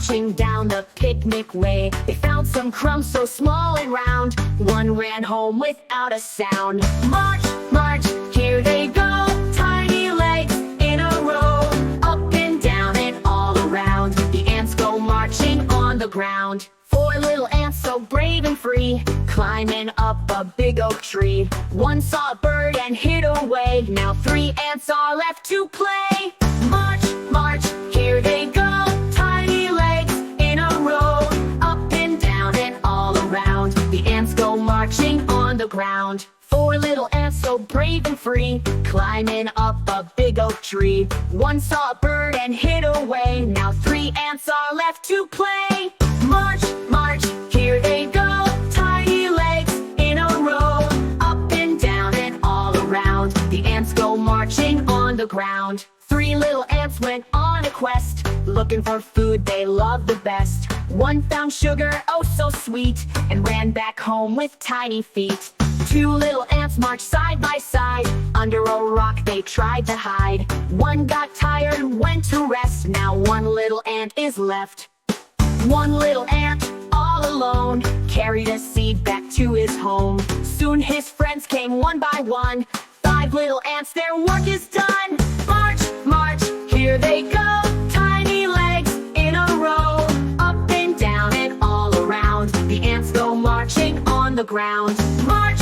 marching down the picnic way. They found some crumbs so small and round. One ran home without a sound. March, march, here they go. Tiny legs in a row. Up and down and all around. The ants go marching on the ground. Four little ants so brave and free, climbing up a big oak tree. One saw a bird and hid away. Now three ants are left to play. March, march, here they go. Tiny legs in a row. Up and down and all around. The ants go marching on the ground. Four little ants so brave and free, climbing up a big oak tree. One saw a bird and hid away. Now three ants are left to play. March, march, here they go. Tiny legs in a row. Up and down and all around. The ants go marching on the ground. Three little ants went on a quest, looking for food they loved the best. One found sugar, oh so sweet, and ran back home with tiny feet. Two little ants marched side by side. Under a rock they tried to hide. One got tired and went to rest. Now one little ant is left. One little ant, all alone, carried a seed back to his home. Soon his friends came one by one. Five little ants, their work is done. March, march, here they go. Tiny legs in a row. Up and down and all around. The ants go marching on the ground. March,